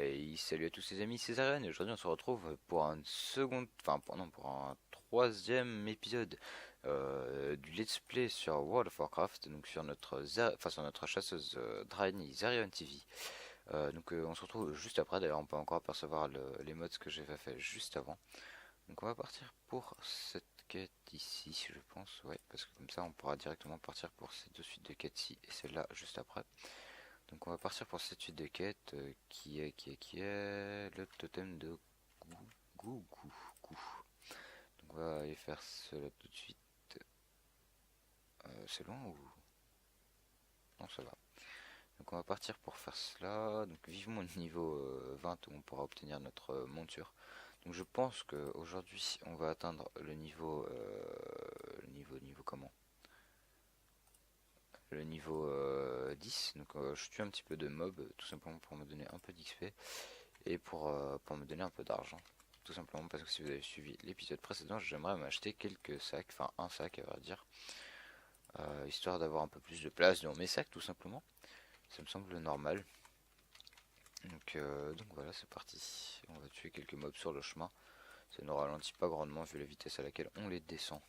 Hey, salut à tous les amis, c'est Zarian et aujourd'hui on se retrouve pour un second, enfin non, pour un troisième épisode du Let's Play sur World of Warcraft, donc sur sur notre chasseuse Draenei Zarian TV. On se retrouve juste après, d'ailleurs on peut encore apercevoir les mods que j'ai fait juste avant. Donc on va partir pour cette quête ici, je pense, ouais, parce que comme ça on pourra directement partir pour ces deux suites de quêtes-ci et celle-là juste après. Donc on va partir pour cette suite de quêtes qui est le totem de Gou, Gou, Gou, Gou. Donc on va aller faire cela tout de suite. C'est loin ou... Non, ça va. Donc on va partir pour faire cela. Donc vivement le niveau 20 où on pourra obtenir notre monture. Donc je pense qu'aujourd'hui on va atteindre le niveau... niveau comment? Le niveau 10. Donc je tue un petit peu de mobs tout simplement pour me donner un peu d'XP. Et pour me donner un peu d'argent. Tout simplement parce que si vous avez suivi l'épisode précédent, j'aimerais m'acheter quelques sacs, enfin un sac à vrai dire, histoire d'avoir un peu plus de place dans mes sacs tout simplement. Ça me semble normal. Donc voilà, c'est parti. On va tuer quelques mobs sur le chemin. Ça ne ralentit pas grandement vu la vitesse à laquelle on les descend.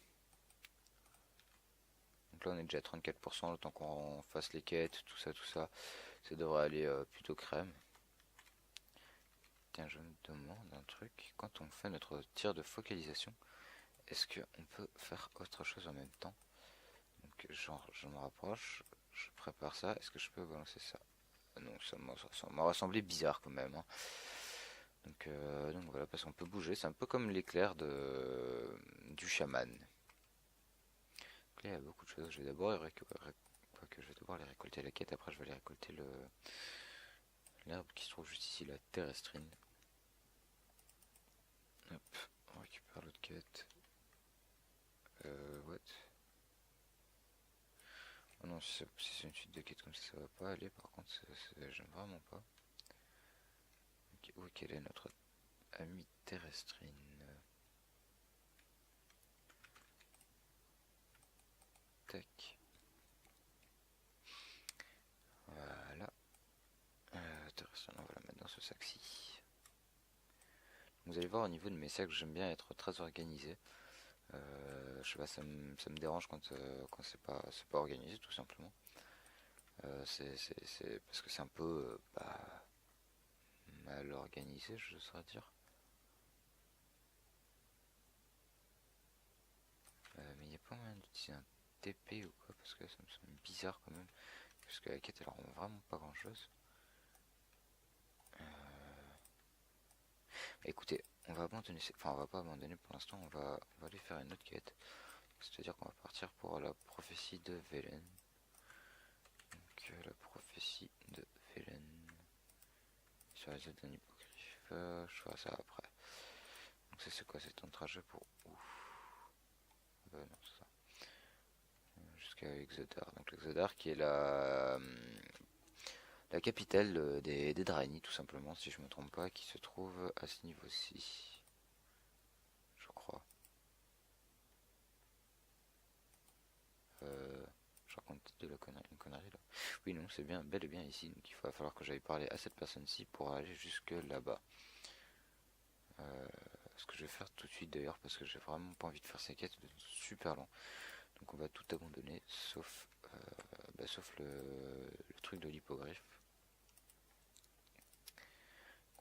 Donc là on est déjà à 34%, le temps qu'on fasse les quêtes, tout ça, ça devrait aller plutôt crème. Tiens, je me demande un truc. Quand on fait notre tir de focalisation, est-ce qu'on peut faire autre chose en même temps? Donc, genre, je me rapproche, je prépare ça. Est-ce que je peux balancer ça? Non, ça m'a semblé bizarre quand même, hein. Donc voilà, parce qu'on peut bouger. C'est un peu comme l'éclair du chaman. Donc là, il y a beaucoup de choses. Je vais d'abord je vais d'abord aller récolter la quête. Après, je vais aller récolter l'herbe qui se trouve juste ici, la terrestrine. Hop, on récupère l'autre quête. What? Oh non, si c'est une suite de quêtes comme ça va pas aller. Par contre, j'aime vraiment pas. Ok, où quelle est notre amie terrestrine? Tac. Voilà. Terrestrine, on va la mettre dans ce sac-ci. Vous allez voir au niveau de mes sacs, j'aime bien être très organisé. Je sais pas, ça me dérange quand c'est pas organisé tout simplement. C'est parce que c'est un peu mal organisé, je saurais dire. Mais il n'y a pas moyen d'utiliser un TP ou quoi, parce que ça me semble bizarre quand même. Parce que la quête elle rend vraiment pas grand chose. Écoutez, on va abandonner, enfin on va pas abandonner pour l'instant, on va aller faire une autre quête. C'est-à-dire qu'on va partir pour la prophétie de Velen. Donc la prophétie de Velen. Sur les aides d'un hippogriffe, je ferai ça après. Donc ça c'est quoi? C'est un trajet pour où? Non, c'est ça. Jusqu'à Exodar. Donc l'Exodar qui est la capitale des Draenei tout simplement, si je me trompe pas, qui se trouve à ce niveau-ci. Je crois. Je raconte de une connerie là. Oui, non, c'est bien, bel et bien ici. Donc il va falloir que j'aille parler à cette personne-ci pour aller jusque là-bas. Ce que je vais faire tout de suite d'ailleurs, parce que j'ai vraiment pas envie de faire ces quêtes super long. Donc on va tout abandonner, sauf le truc de l'hippogriffe.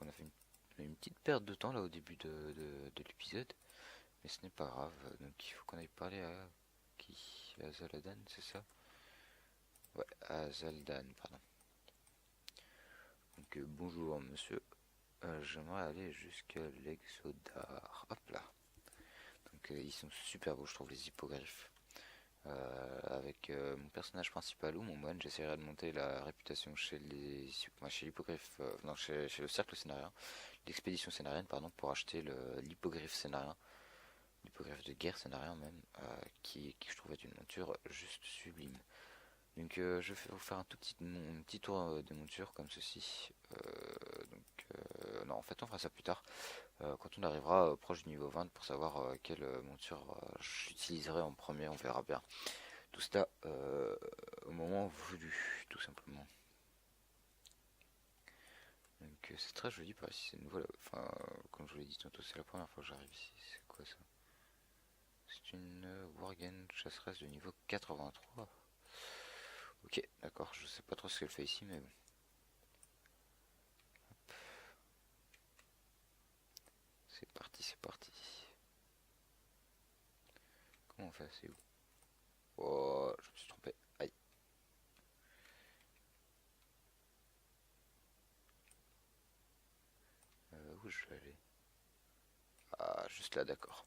On a fait une petite perte de temps là au début de l'épisode, mais ce n'est pas grave. Donc il faut qu'on aille parler à qui? À Zaladan, c'est ça? Ouais, à Zaldan, pardon. Donc bonjour monsieur, j'aimerais aller jusqu'à l'Exodar. Hop là. Donc ils sont super beaux je trouve les hippogriffes. Avec mon personnage principal ou mon moine, j'essaierai de monter la réputation chez l'hippogriffe, non, chez le cercle scénarien, l'expédition scénarienne, pardon, pour acheter l'hippogriffe scénarien, l'hippogriffe de guerre scénarien même, qui je trouve être une monture juste sublime. Donc je vais vous faire un petit tour de monture comme ceci. Non, en fait on fera ça plus tard, quand on arrivera proche du niveau 20 pour savoir quelle monture j'utiliserai en premier, on verra bien. Tout cela au moment voulu, tout simplement. Donc c'est très joli par ici, c'est nouveau là. Enfin, comme je vous l'ai dit tantôt, c'est la première fois que j'arrive ici. C'est quoi ça? C'est une Worgen chasseresse de niveau 83. Ok, d'accord, je sais pas trop ce qu'elle fait ici, mais bon. C'est parti, c'est parti. Comment on fait? C'est où? Oh, je me suis trompé. Aïe. Où je vais aller? Ah, juste là, d'accord.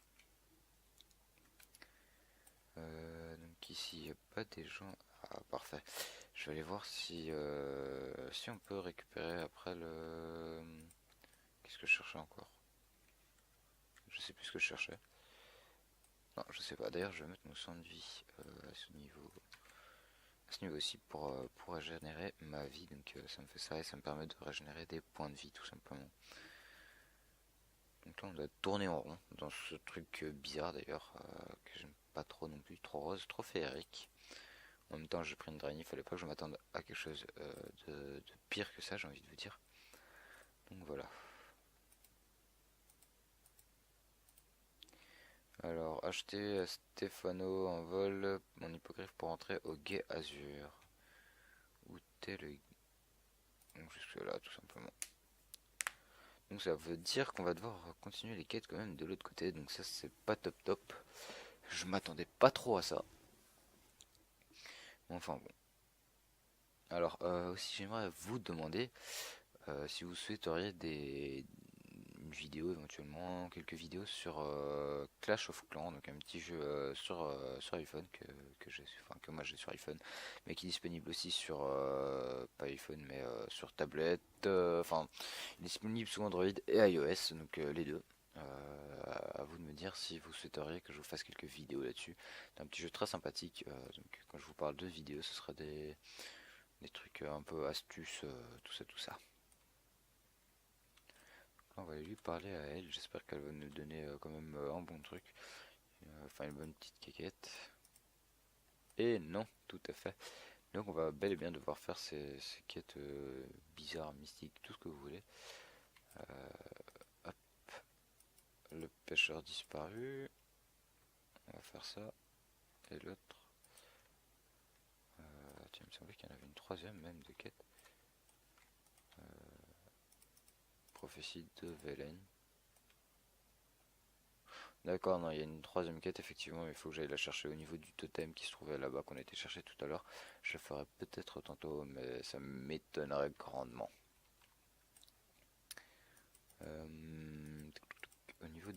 Donc ici, il n'y a pas des gens. Ah, parfait. Je vais aller voir si on peut récupérer après le. Qu'est-ce que je cherchais encore? Je sais plus ce que je cherchais. Non, je sais pas. D'ailleurs, je vais mettre mon sang de vie à ce niveau-ci pour régénérer ma vie. Donc ça me fait ça et ça me permet de régénérer des points de vie tout simplement. Donc là, on doit tourner en rond dans ce truc bizarre d'ailleurs que j'aime pas trop non plus, trop rose, trop féerique. En même temps, j'ai pris une drainée, il fallait pas que je m'attende à quelque chose de pire que ça, j'ai envie de vous dire. Donc voilà. Alors, acheter Stefano en vol, mon hippogriffe pour entrer au guet azur. Où t'es le. Donc jusque là, tout simplement. Donc ça veut dire qu'on va devoir continuer les quêtes quand même de l'autre côté. Donc ça, c'est pas top top. Je m'attendais pas trop à ça. Enfin bon. Alors, aussi, j'aimerais vous demander si vous souhaiteriez une vidéo éventuellement, quelques vidéos sur Clash of Clans, donc un petit jeu sur iPhone que j'ai, enfin que moi j'ai sur iPhone, mais qui est disponible aussi sur pas iPhone mais sur tablette, enfin il est disponible sous Android et iOS, donc les deux. À vous de me dire si vous souhaiteriez que je vous fasse quelques vidéos là-dessus. C'est un petit jeu très sympathique, donc quand je vous parle de vidéos, ce sera des trucs un peu astuces, tout ça. On va aller lui parler à elle, j'espère qu'elle va nous donner quand même un bon truc, enfin une bonne petite quéquette. Et non, tout à fait. Donc on va bel et bien devoir faire ces quêtes bizarres, mystiques, tout ce que vous voulez. Hop, le pêcheur disparu, on va faire ça. Et l'autre, tiens, il me semblait qu'il y en avait une troisième même de quête. Prophétie de Velen. D'accord, non, il y a une troisième quête, effectivement, il faut que j'aille la chercher au niveau du totem qui se trouvait là-bas, qu'on a été chercher tout à l'heure. Je le ferai peut-être tantôt, mais ça m'étonnerait grandement. Au niveau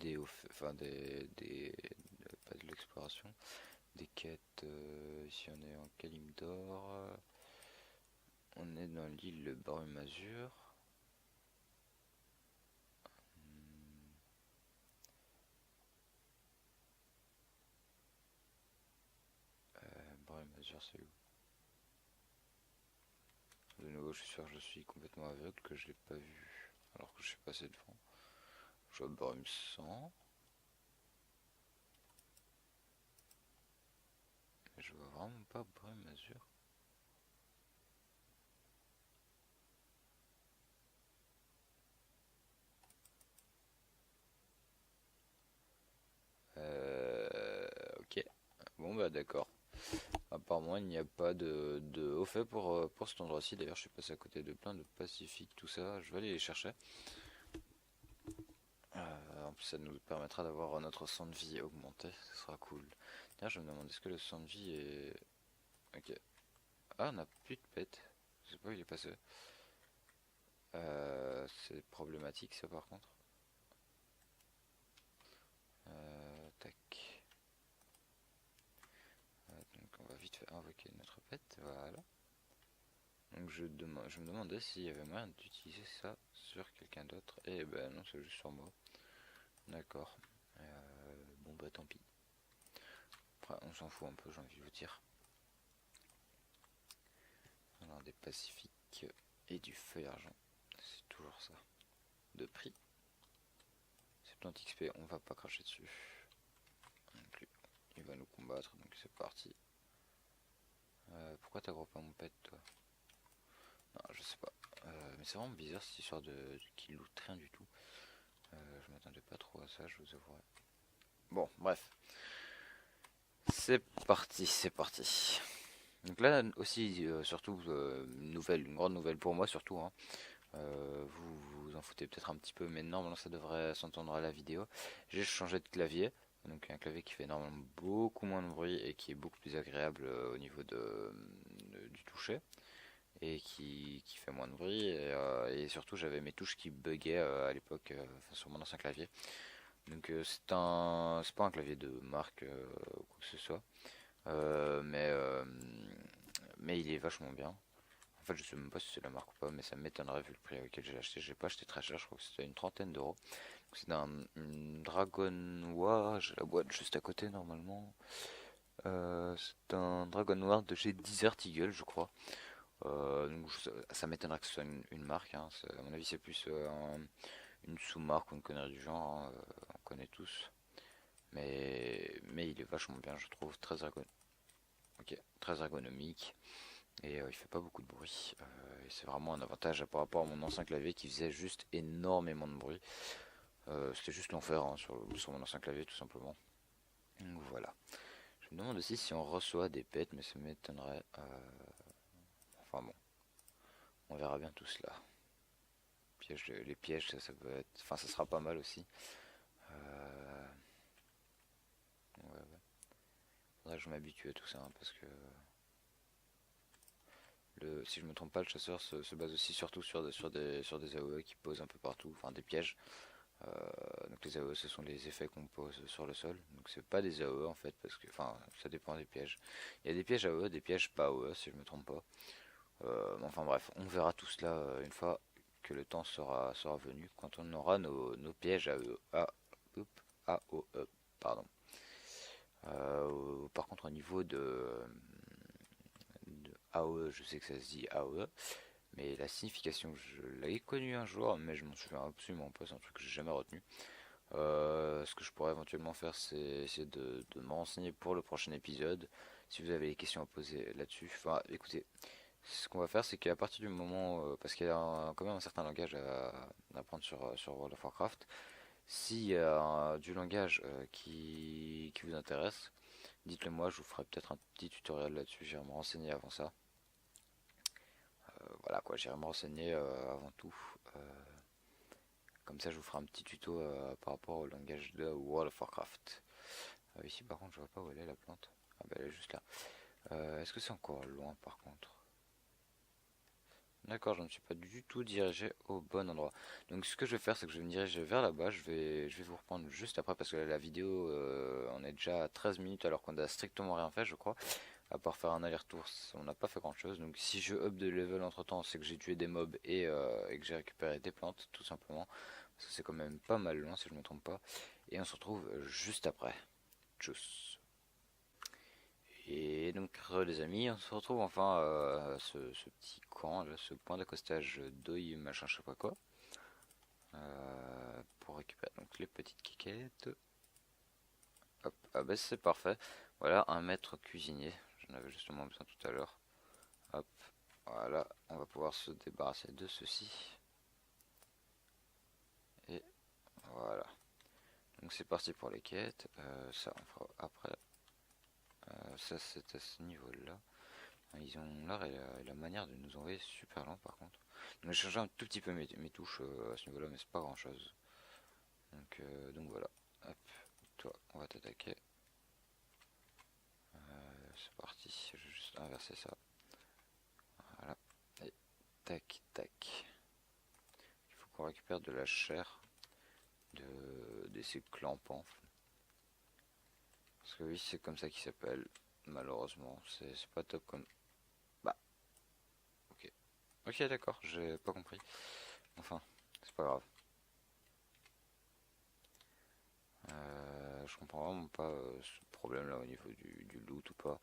enfin pas de l'exploration, des quêtes, ici on est en Kalimdor, on est dans l'île Brumazur. Brumazur, c'est où? De nouveau, je suis sûr que je suis complètement aveugle, que je l'ai pas vu, alors que je suis passé devant. Je vois Brum 100. Mais je vois vraiment pas Brumazur. Ok. Bon bah d'accord. Apparemment il n'y a pas de haut fait pour cet endroit-ci. D'ailleurs je suis passé à côté de plein de pacifiques, tout ça. Je vais aller les chercher. En plus ça nous permettra d'avoir notre sang de vie augmenté. Ce sera cool. D'ailleurs je me demande est-ce que le sang de vie est... Ok. Ah on n'a plus de pet. Je sais pas où il est passé. C'est problématique ça par contre. Tac. Donc on va vite fait invoquer notre pet. Voilà. Donc je me demandais s'il y avait moyen d'utiliser ça sur quelqu'un d'autre. Et ben non, c'est juste sur moi. D'accord. Bon bah tant pis. Après, on s'en fout un peu, j'ai envie de vous dire. Alors des pacifiques et du feu argent. C'est toujours ça. De prix. 70 XP, on va pas cracher dessus. Non plus. Il va nous combattre, donc c'est parti. Pourquoi t'aggro pas mon pet toi? Non, je sais pas. Mais c'est vraiment bizarre cette histoire qui loot rien du tout. Je m'attendais pas trop à ça, je vous avouerai. Bon, bref. C'est parti, c'est parti. Donc là aussi, surtout, une grande nouvelle pour moi surtout, hein. Vous vous en foutez peut-être un petit peu, mais normalement ça devrait s'entendre à la vidéo. J'ai changé de clavier, donc un clavier qui fait normalement beaucoup moins de bruit et qui est beaucoup plus agréable au niveau du toucher et qui fait moins de bruit. Et surtout j'avais mes touches qui buggaient à l'époque sur mon ancien clavier. Donc c'est pas un clavier de marque ou quoi que ce soit, euh, mais, euh, mais il est vachement bien. En fait, je sais même pas si c'est la marque ou pas, mais ça m'étonnerait vu le prix auquel j'ai acheté. J'ai pas acheté très cher, je crois que c'était une trentaine d'euros. C'est une Dragon War, j'ai la boîte juste à côté normalement. C'est un Dragon War de chez Desert Eagle, je crois. Donc ça m'étonnerait que ce soit une marque, hein. À mon avis, c'est plus une sous-marque ou une connerie du genre, hein. On connaît tous. Mais il est vachement bien, je trouve, très ergonomique. Et il fait pas beaucoup de bruit. Et c'est vraiment un avantage par rapport à mon ancien clavier qui faisait juste énormément de bruit. C'était juste l'enfer, hein, sur mon ancien clavier tout simplement. Donc voilà. Je me demande aussi si on reçoit des pets, mais ça m'étonnerait. Enfin bon, on verra bien tout cela. Les pièges, ça peut être. Enfin, ça sera pas mal aussi. Euh, ouais, ouais. Faudrait que je m'habitue à tout ça, hein, parce que si je me trompe pas, le chasseur se base aussi surtout sur des AOE qui posent un peu partout, enfin des pièges. Donc les AOE ce sont les effets qu'on pose sur le sol. Donc c'est pas des AOE en fait parce que enfin ça dépend des pièges. Il y a des pièges AOE, des pièges pas AOE si je me trompe pas. Enfin bref, on verra tout cela une fois que le temps sera venu, quand on aura nos pièges AOE. AOE, pardon. Par contre au niveau de AOE, je sais que ça se dit AOE, mais la signification je l'ai connue un jour, mais je m'en souviens absolument pas, c'est un truc que j'ai jamais retenu. Ce que je pourrais éventuellement faire, c'est essayer de me renseigner pour le prochain épisode. Si vous avez des questions à poser là-dessus, enfin, écoutez, ce qu'on va faire, c'est qu'à partir du moment, parce qu'il y a quand même un certain langage à apprendre sur World of Warcraft, s'il y a du langage qui vous intéresse, dites-le moi, je vous ferai peut-être un petit tutoriel là-dessus, j'irai me renseigner avant ça. Voilà quoi, j'irai me renseigner avant tout. Euh, Comme ça, je vous ferai un petit tuto par rapport au langage de World of Warcraft. Ici, par contre, je vois pas où elle est la plante. Ah bah elle est juste là. Est-ce que c'est encore loin par contre? D'accord, je ne me suis pas du tout dirigé au bon endroit. Donc ce que je vais faire, c'est que je vais me diriger vers là-bas. Je vais vous reprendre juste après parce que la vidéo, on est déjà à 13 minutes alors qu'on a strictement rien fait, je crois. À part faire un aller-retour, on n'a pas fait grand-chose. Donc si je up de level entre-temps, c'est que j'ai tué des mobs et que j'ai récupéré des plantes, tout simplement. Parce que c'est quand même pas mal loin si je ne me trompe pas. Et on se retrouve juste après. Tchuss. Et donc les amis, on se retrouve enfin à ce petit camp, là, ce point d'accostage d'œil machin je sais pas quoi, pour récupérer donc les petites quiquettes. Hop, ah bah c'est parfait. Voilà un maître cuisinier, j'en avais justement besoin tout à l'heure. Hop, voilà, on va pouvoir se débarrasser de ceci. Et voilà. Donc c'est parti pour les quêtes. Ça on fera après. Ça c'est à ce niveau-là. Ils ont l'art et la manière de nous envoyer super lent par contre. Donc j'ai changé un tout petit peu mes touches à ce niveau-là, mais c'est pas grand-chose. Donc voilà. Hop, toi, on va t'attaquer. C'est parti. Je vais juste inverser ça. Voilà. Et tac, tac. Il faut qu'on récupère de la chair de ces clampans. Parce que oui, c'est comme ça qu'il s'appelle. Malheureusement, c'est pas top comme. Bah, ok. Ok, d'accord, j'ai pas compris. Enfin, c'est pas grave. Je comprends vraiment pas ce problème là au niveau du loot ou pas.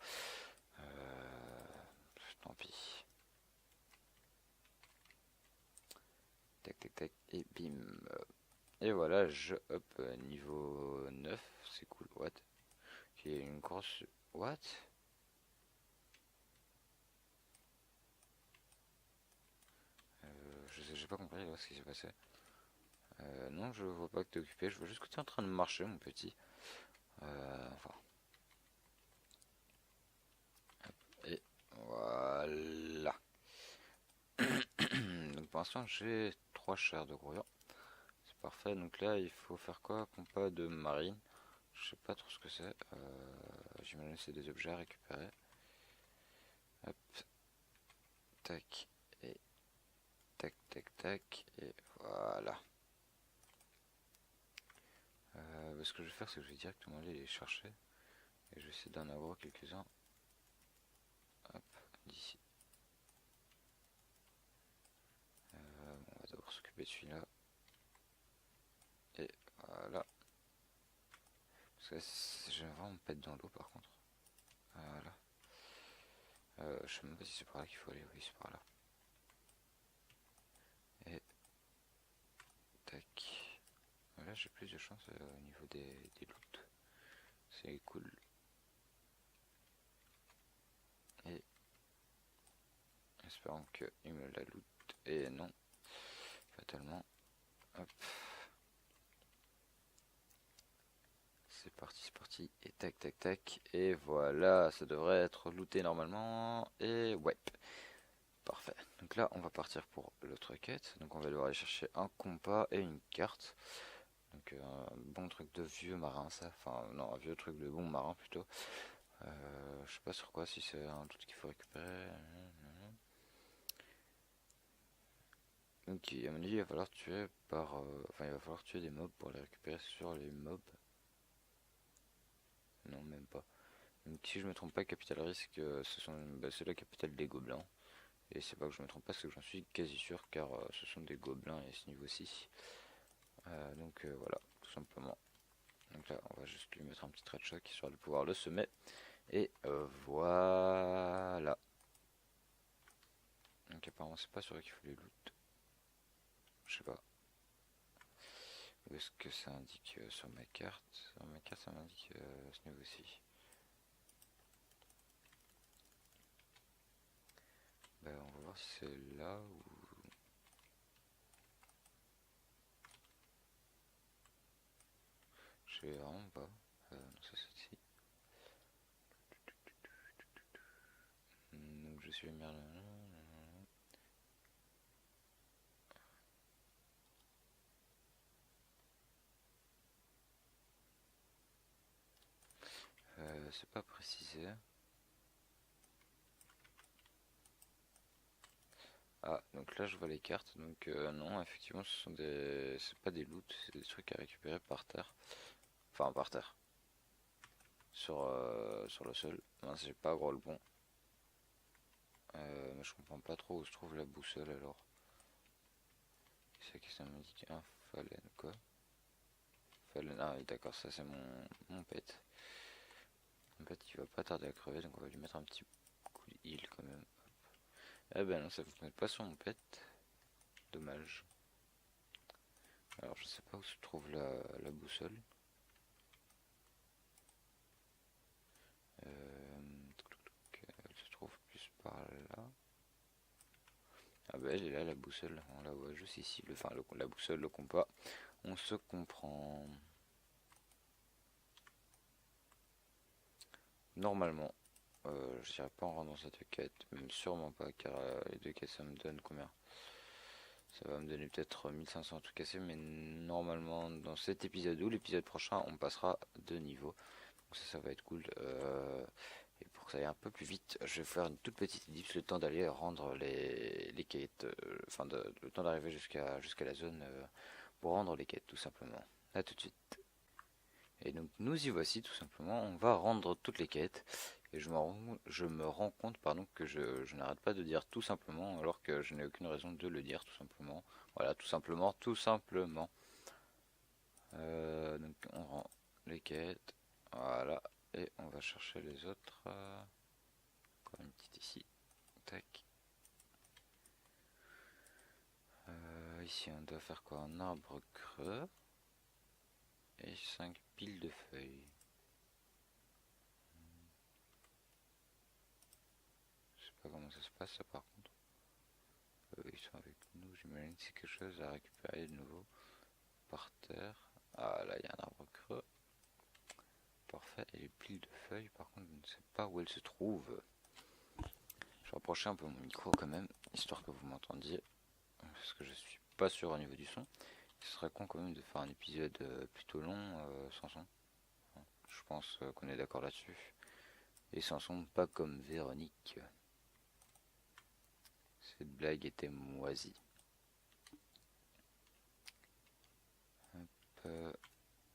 Tant pis. Tac tac tac et bim. Et voilà, je up niveau 9. C'est cool. What? Qui est une grosse. What? pas compris là ce qui s'est passé. Non, je vois pas que t'es occupé, je vois juste que t'es en train de marcher, mon petit. Enfin. Et voilà. Donc pour l'instant, j'ai 3 chairs de grouillon. C'est parfait. Donc là, il faut faire quoi? Compas de marine. Je sais pas trop ce que c'est. J'imagine que c'est des objets à récupérer. Hop. Tac. Et tac, tac, tac. Et voilà. Ce que je vais faire, c'est que je vais directement aller les chercher. Et je vais essayer d'en avoir quelques-uns. Hop, d'ici. On va d'abord s'occuper de celui-là. Et voilà. Parce que j'ai vraiment pète dans l'eau par contre. Voilà. Je sais même pas si c'est par là qu'il faut aller. Oui, c'est par là. Et tac. Là, j'ai plus de chance au niveau des loots. C'est cool. Et espérons qu'il me la loot. Et non. Fatalement. Hop. C'est parti, c'est parti. Et tac, tac, tac. Et voilà, ça devrait être looté normalement. Et ouais. Parfait. Donc là, on va partir pour l'autre quête. Donc on va devoir aller chercher un compas et une carte. Donc un bon truc de vieux marin, ça. Enfin, non, un vieux truc de bon marin plutôt. Je sais pas sur quoi, si c'est un truc qu'il faut récupérer. Donc à mon avis, il va falloir tuer par... Enfin, il va falloir tuer des mobs pour les récupérer sur les mobs. Non, même pas. Donc si je me trompe pas, Capital Risk, c'est la capitale des gobelins. Et c'est pas que je me trompe pas, c'est que j'en suis quasi sûr, car ce sont des gobelins à ce niveau-ci. Donc voilà, tout simplement. Donc là, on va juste lui mettre un petit trait de choc, histoire de pouvoir le semer. Et voilà. Donc apparemment, c'est pas sur eux qu'il faut les loot. Je sais pas. Où est-ce que ça indique sur ma carte? Sur ma carte, ça m'indique ce niveau-ci. Bah, on va voir si c'est là ou... Je sais vraiment pas. Non, ça c'est ici. Donc je suis merde. C'est pas précisé. Ah, donc là je vois les cartes. Donc non, effectivement, ce sont des, c'est pas des loots, c'est des trucs à récupérer par terre. Enfin, par terre. Sur le sol. Mince, j'ai pas gros le bon. Mais je comprends pas trop où se trouve la boussole alors. C'est que ça m'indique un Fallen quoi. Fallen, ah oui d'accord, ça c'est mon pet. Mon pet il va pas tarder à crever, donc on va lui mettre un petit coup de heal quand même. Eh ben non, ça fonctionne pas sur mon pet. Dommage. Alors je sais pas où se trouve la boussole. Elle se trouve plus par là. Ah bah elle est là la boussole, on la voit juste ici, la boussole, le compas, on se comprend. Normalement, je dirais pas en rendant cette quête, même sûrement pas, car les deux quêtes ça me donne combien? Ça va me donner peut-être 1500 tout cassé, mais normalement dans cet épisode ou l'épisode prochain on passera de niveau. Donc ça va être cool. Et pour que ça aille un peu plus vite, je vais faire une toute petite ellipse, le temps d'aller rendre les quêtes, le temps d'arriver jusqu'à la zone pour rendre les quêtes tout simplement. A tout de suite. Et donc nous y voici tout simplement, on va rendre toutes les quêtes. Et je me rends compte pardon, que je n'arrête pas de dire tout simplement alors que je n'ai aucune raison de le dire tout simplement. Voilà, tout simplement, tout simplement. Donc on rend les quêtes, voilà, et on va chercher les autres. Encore une petite ici, tac. Ici on doit faire quoi? Un arbre creux et 5 piles de feuilles. Je sais pas comment ça se passe ça par contre. Ils sont avec nous, j'imagine que c'est quelque chose à récupérer de nouveau. Par terre. Ah là, il y a un arbre creux. Parfait. Et les piles de feuilles, par contre, je ne sais pas où elles se trouvent. Je vais rapprocher un peu mon micro quand même, histoire que vous m'entendiez. Parce que je suis pas sûr au niveau du son. Ce serait con quand même de faire un épisode plutôt long sans son. Je pense qu'on est d'accord là-dessus. Et sans son, pas comme Véronique. Cette blague était moisie.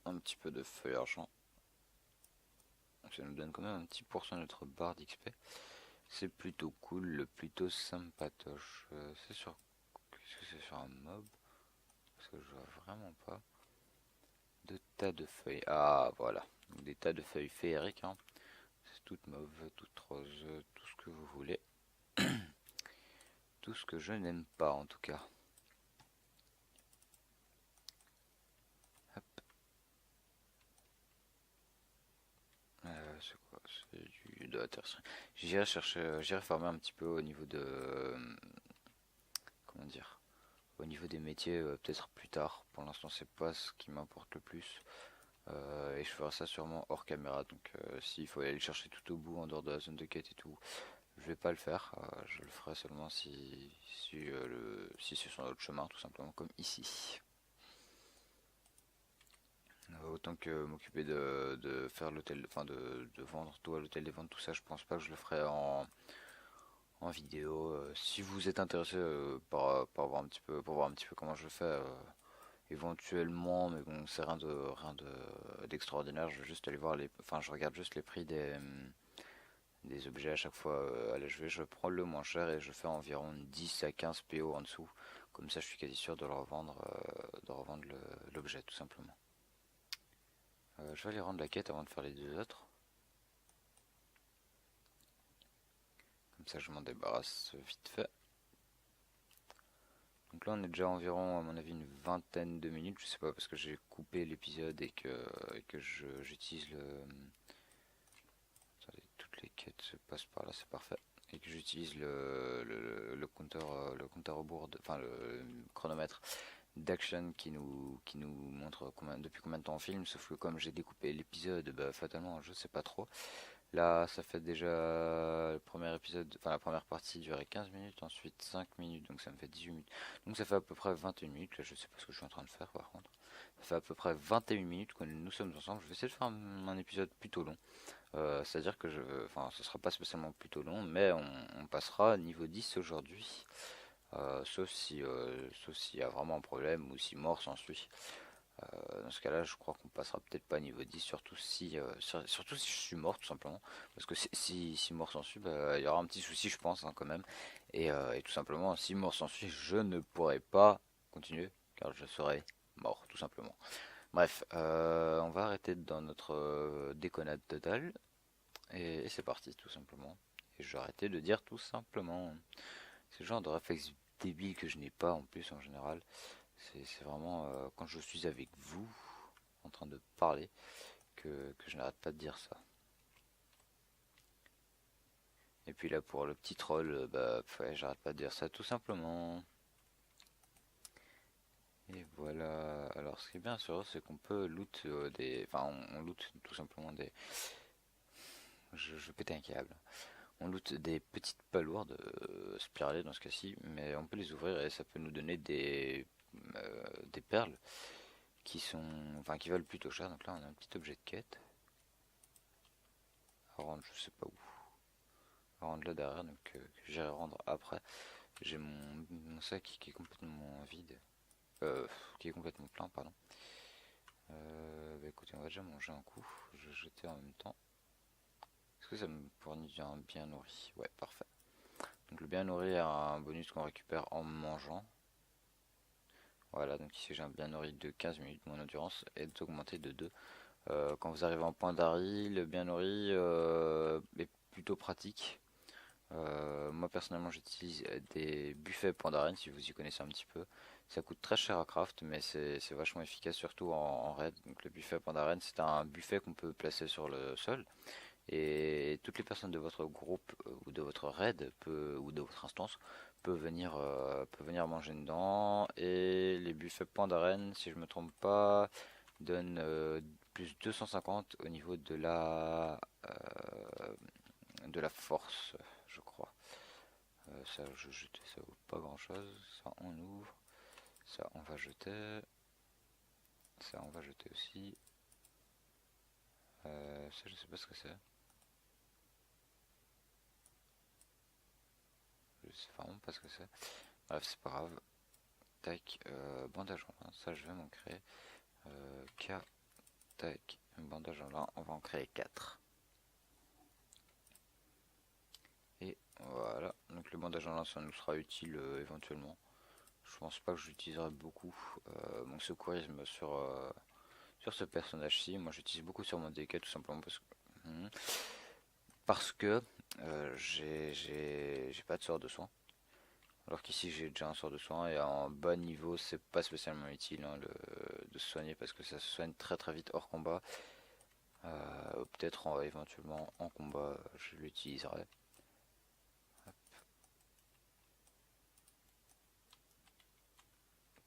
Un petit peu de feuille argent. Ça nous donne quand même un petit pourcent de notre barre d'XP. C'est plutôt cool, plutôt sympatoche. C'est sur... Qu'est-ce que c'est sur un mob? Parce que je vois vraiment pas. De tas de feuilles. Ah voilà. Des tas de feuilles féeriques. Hein. C'est toute mauve, toute rose, tout ce que vous voulez. Tout ce que je n'aime pas en tout cas. Hop. C'est quoi? C'est de la terre. J'irai chercher, j'irai farmer un petit peu au niveau de... comment dire? Au niveau des métiers, peut-être plus tard. Pour l'instant, c'est pas ce qui m'importe le plus. Et je ferai ça sûrement hors caméra. Donc, s'il faut aller le chercher tout au bout, en dehors de la zone de quête et tout, je vais pas le faire. Je le ferai seulement si c'est sur notre chemin, tout simplement, comme ici. Autant que m'occuper de faire l'hôtel, enfin de vendre tout à l'hôtel des ventes, tout ça, je pense pas que je le ferai en vidéo. Si vous êtes intéressé par voir un petit peu, pour voir un petit peu comment je fais, éventuellement, mais bon, c'est d'extraordinaire. Je vais juste aller voir enfin, je regarde juste les prix des objets à chaque fois. Allez, je prends le moins cher et je fais environ 10 à 15 PO en dessous. Comme ça, je suis quasi sûr de le revendre, l'objet, tout simplement. Je vais aller rendre la quête avant de faire les deux autres. Comme ça, je m'en débarrasse vite fait. Donc là, on est déjà environ, à mon avis, une vingtaine de minutes. Je sais pas, parce que j'ai coupé l'épisode et que j'utilise le... Attendez, toutes les quêtes se passent par là, c'est parfait. Et que j'utilise le compteur au board, enfin le chronomètre d'action qui nous montre depuis combien de temps on filme. Sauf que comme j'ai découpé l'épisode, bah, fatalement, je sais pas trop. Là, ça fait déjà le premier épisode, enfin la première partie durait 15 minutes, ensuite 5 minutes, donc ça me fait 18 minutes. Donc ça fait à peu près 21 minutes, là je sais pas ce que je suis en train de faire par contre. Ça fait à peu près 21 minutes que nous sommes ensemble. Je vais essayer de faire un épisode plutôt long. C'est-à-dire que enfin, ce sera pas spécialement plutôt long, mais on passera niveau 10 aujourd'hui. Sauf s'il y a vraiment un problème ou si mort s'ensuit. Dans ce cas-là, je crois qu'on passera peut-être pas niveau 10, surtout si je suis mort tout simplement. Parce que si mort s'ensuit, bah, il y aura un petit souci, je pense, hein, quand même. Et tout simplement, si mort s'ensuit, je ne pourrai pas continuer, car je serai mort, tout simplement. Bref, on va arrêter dans notre déconnade totale. Et c'est parti, tout simplement. Et je vais arrêter de dire tout simplement. C'est le genre de réflexe débile que je n'ai pas en plus en général. C'est vraiment quand je suis avec vous, en train de parler, que je n'arrête pas de dire ça. Et puis là pour le petit troll, bah ouais, j'arrête pas de dire ça tout simplement. Et voilà. Alors ce qui est bien sûr, c'est qu'on peut loot enfin on loot tout simplement des... Je pétais un câble. On loot des petites palourdes spiralées dans ce cas-ci, mais on peut les ouvrir et ça peut nous donner des perles qui valent plutôt cher. Donc là on a un petit objet de quête à rendre, je sais pas où, à rendre là derrière, donc que j'irai rendre après. J'ai mon sac qui est complètement vide, qui est complètement plein, pardon. Bah écoutez, on va déjà manger un coup, je vais jeter en même temps. Est-ce que ça me fournit un bien nourri? Ouais, parfait. Donc le bien nourri a un bonus qu'on récupère en mangeant. Voilà, donc ici j'ai un bien nourri de 15 minutes, mon endurance est augmentée de 2. Quand vous arrivez en point d'arrêt, le bien nourri est plutôt pratique. Moi personnellement j'utilise des buffets point d'arène si vous y connaissez un petit peu. Ça coûte très cher à craft mais c'est vachement efficace surtout en raid. Donc le buffet point d'arène c'est un buffet qu'on peut placer sur le sol et toutes les personnes de votre groupe ou de votre raid ou de votre instance peut venir manger dedans. Et les buffets points d'arène, si je me trompe pas, donnent plus 250 au niveau de la force, je crois. Ça, je jetais, ça vaut pas grand chose. Ça, on ouvre. Ça, on va jeter. Ça, on va jeter aussi. Ça, je sais pas ce que c'est. Je sais vraiment pas ce que c'est. Bref, c'est pas grave. Tac, bandage en lin, ça je vais m'en créer. K, tac, bandage en lin, on va en créer 4. Et voilà, donc le bandage en lin, ça nous sera utile éventuellement. Je pense pas que j'utiliserai beaucoup mon secourisme sur ce personnage-ci. Moi j'utilise beaucoup sur mon DK tout simplement parce que j'ai pas de sort de soin. Alors qu'ici j'ai déjà un sort de soin et en bas niveau c'est pas spécialement utile de se soigner parce que ça se soigne très très vite hors combat. Peut-être éventuellement en combat je l'utiliserai.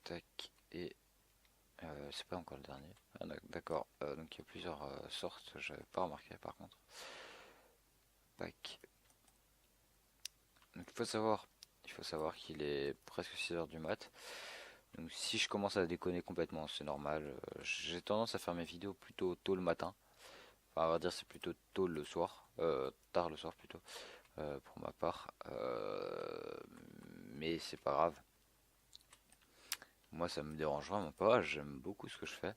Tac, et c'est pas encore le dernier. Ah, d'accord, donc il y a plusieurs sortes, j'avais pas remarqué par contre. Tac. Donc il faut savoir qu'il est presque 6 heures du mat. Donc si je commence à déconner complètement, c'est normal. J'ai tendance à faire mes vidéos plutôt tôt le matin. Enfin, on va dire c'est plutôt tôt le soir, tard le soir plutôt, pour ma part. Mais c'est pas grave. Moi, ça me dérange vraiment pas. J'aime beaucoup ce que je fais.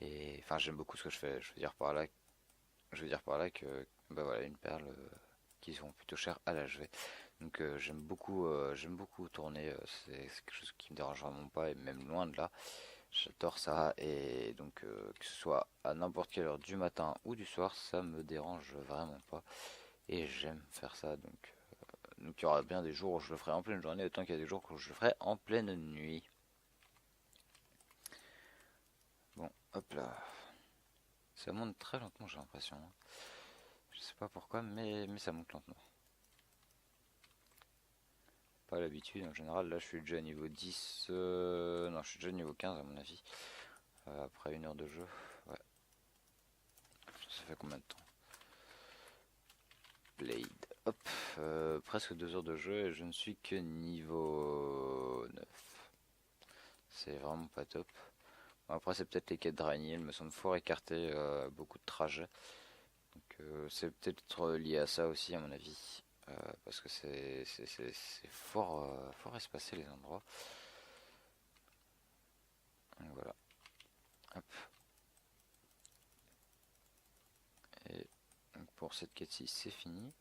Et enfin, j'aime beaucoup ce que je fais. Je veux dire par là que, bah voilà, une perle qui sont plutôt chères à l'HV. Donc j'aime beaucoup tourner. C'est quelque chose qui me dérange vraiment pas et même loin de là. J'adore ça et donc que ce soit à n'importe quelle heure du matin ou du soir, ça me dérange vraiment pas et j'aime faire ça. Donc il y aura bien des jours où je le ferai en pleine journée, autant qu'il y a des jours où je le ferai en pleine nuit. Bon, hop là. Ça monte très lentement, j'ai l'impression. Je sais pas pourquoi, mais ça monte lentement. Pas l'habitude, en général, là je suis déjà niveau 10. Non, je suis déjà niveau 15 à mon avis. Après une heure de jeu. Ouais. Ça fait combien de temps? Blade. Hop. Presque 2 heures de jeu et je ne suis que niveau 9. C'est vraiment pas top. Bon, après, c'est peut-être les quêtes d'araignée. Elles me semblent fort écartées. Beaucoup de trajets. Donc, c'est peut-être lié à ça aussi, à mon avis. Parce que c'est fort espacé les endroits. Donc voilà. Hop. Et donc pour cette quête-ci, c'est fini.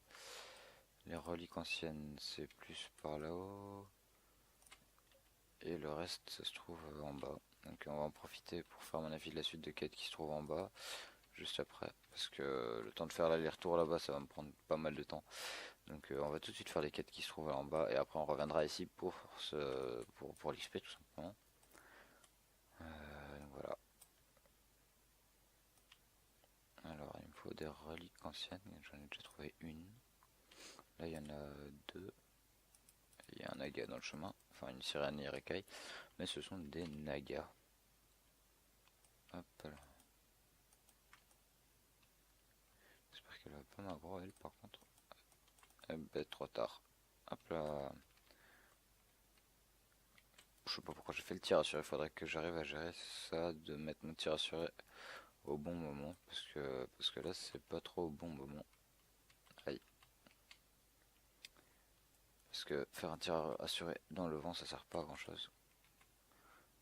Les reliques anciennes, c'est plus par là-haut. Et le reste, ça se trouve en bas. Donc on va en profiter pour faire, à mon avis, la suite de quêtes qui se trouve en bas. Juste après. Parce que le temps de faire l'aller-retour là-bas, ça va me prendre pas mal de temps. Donc on va tout de suite faire les quêtes qui se trouvent en bas. Et après on reviendra ici pour l'XP tout simplement. Donc voilà. Alors il me faut des reliques anciennes. J'en ai déjà trouvé une. Là il y en a deux. Il y a un naga dans le chemin. Enfin une sirène et Rekai. Mais ce sont des nagas. Hop là. J'espère qu'elle va pas m'aggro elle par contre. Eh ben trop tard. Hop là. Je sais pas pourquoi j'ai fait le tir assuré. Il faudrait que j'arrive à gérer ça, de mettre mon tir assuré au bon moment. Parce que là c'est pas trop au bon moment. Aïe. Parce que faire un tir assuré dans le vent ça sert pas à grand chose.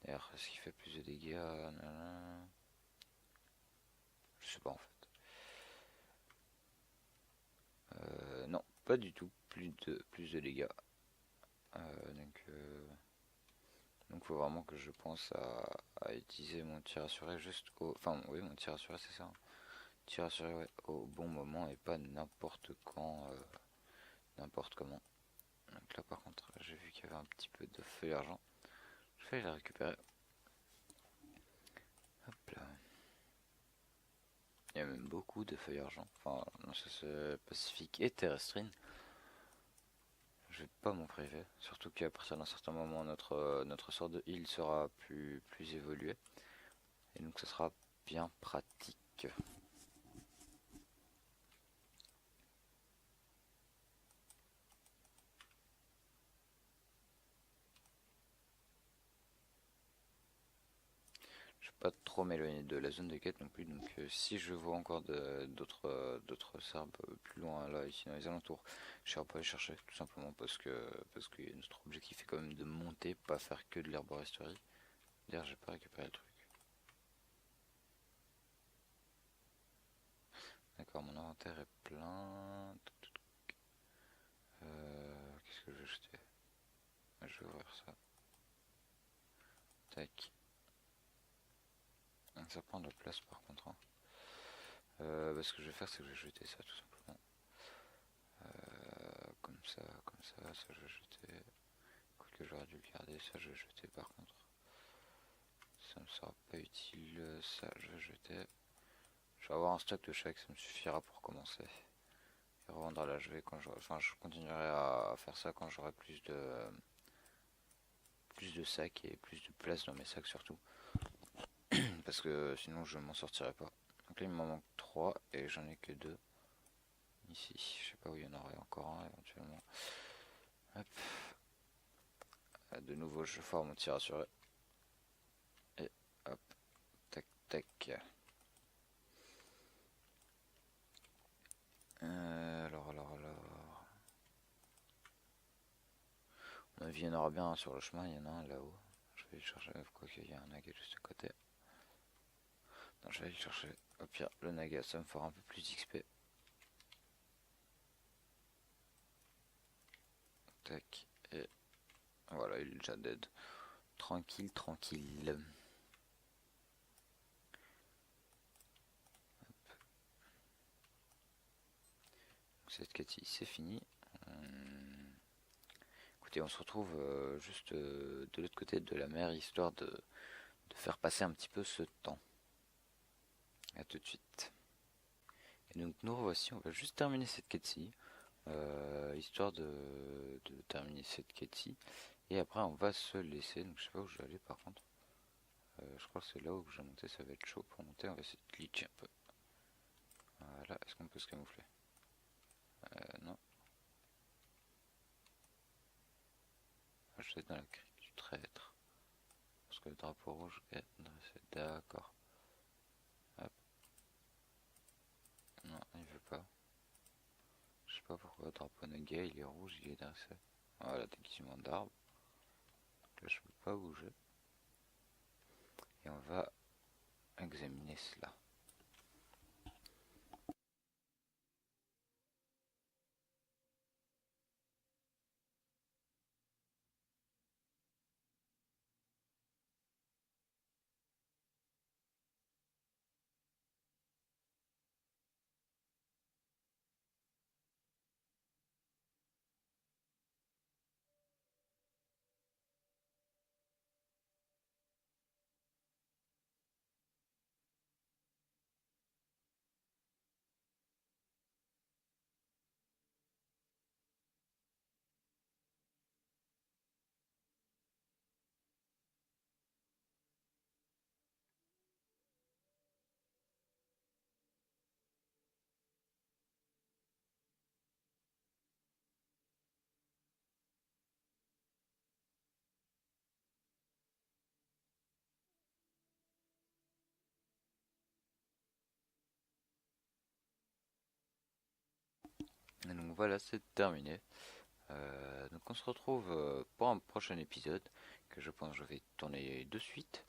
D'ailleurs est-ce qu'il fait plus de dégâts? Je sais pas en fait. Non, pas du tout. Plus de dégâts. Donc faut vraiment que je pense à utiliser mon tir assuré juste au... Enfin oui mon tir assuré c'est ça. Tir assuré ouais, au bon moment et pas n'importe quand, n'importe comment. Donc là par contre j'ai vu qu'il y avait un petit peu de feuille argent. Je vais la récupérer. Hop là. Il y a même beaucoup de feuilles argent. Enfin non ça c'est pacifique et terrestrine. Je je vais pas m'en priver. Surtout qu'à partir d'un certain moment, notre sort de heal sera plus évolué. Et donc ça sera bien pratique. Je vais pas trop m'éloigner de la zone de quête non plus. Donc si je vois encore d'autres serbes plus loin là, ici dans les alentours, je ne vais pas les chercher tout simplement parce que notre objectif est quand même de monter, pas faire que de l'herboristerie. D'ailleurs j'ai pas récupéré le truc. D'accord, mon inventaire est plein. Qu'est-ce que je vais jeter? Je vais ouvrir ça. Tac. Ça prend de la place par contre. Hein. Ce que je vais faire, c'est que je vais jeter ça tout simplement. Comme ça je vais jeter. Quoique j'aurais dû le garder, ça je vais jeter par contre. Ça me sera pas utile, ça je vais jeter. Je vais avoir un stock de chèques, ça me suffira pour commencer. Et revendre à l'HV quand j'aurai. Enfin, je continuerai à faire ça quand j'aurai plus de sacs et plus de place dans mes sacs surtout. Parce que sinon je m'en sortirai pas. Donc là il m'en manque 3 et j'en ai que 2. Ici, je sais pas où il y en aurait encore un éventuellement. Hop. De nouveau je forme mon tir assuré. Et hop. Tac tac. Alors. On avis, il y en aura bien sur le chemin, il y en a un là-haut. Je vais aller chercher, quoi qu'il y a un naga juste à côté. Non, je vais aller chercher. Au pire, le naga, ça me fera un peu plus d'XP. Tac. Et voilà, il est déjà dead. Tranquille, tranquille. Donc cette quête, c'est fini. Écoutez, on se retrouve juste de l'autre côté de la mer, histoire de faire passer un petit peu ce temps. A tout de suite. Et donc nous revoici, on va juste terminer cette quête-ci. Histoire de terminer cette quête-ci. Et après on va se laisser. Donc je sais pas où je vais aller par contre. Je crois que c'est là où je vais monter, ça va être chaud pour monter. On va essayer de glitcher un peu. Voilà, est-ce qu'on peut se camoufler? Non. Je vais être dans la crique du traître. Parce que le drapeau rouge est dressé. D'accord. Hop. Non, il veut pas. Je sais pas pourquoi le drapeau Naga il est rouge, il est dressé. Voilà, déguisement d'arbre. Là je peux pas bouger. Et on va examiner cela. Et donc voilà, c'est terminé. Donc on se retrouve pour un prochain épisode que je pense que je vais tourner de suite.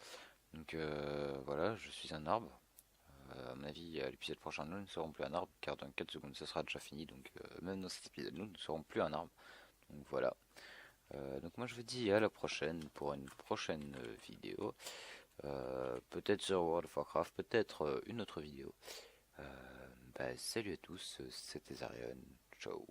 Donc voilà, je suis un arbre. À mon avis, à l'épisode prochain, nous ne serons plus un arbre car dans 4 secondes, ça sera déjà fini. Donc même dans cet épisode, nous ne serons plus un arbre. Donc voilà. Donc moi je vous dis à la prochaine pour une prochaine vidéo. Peut-être sur World of Warcraft, peut-être une autre vidéo. Salut à tous, c'était Zarion. Ciao.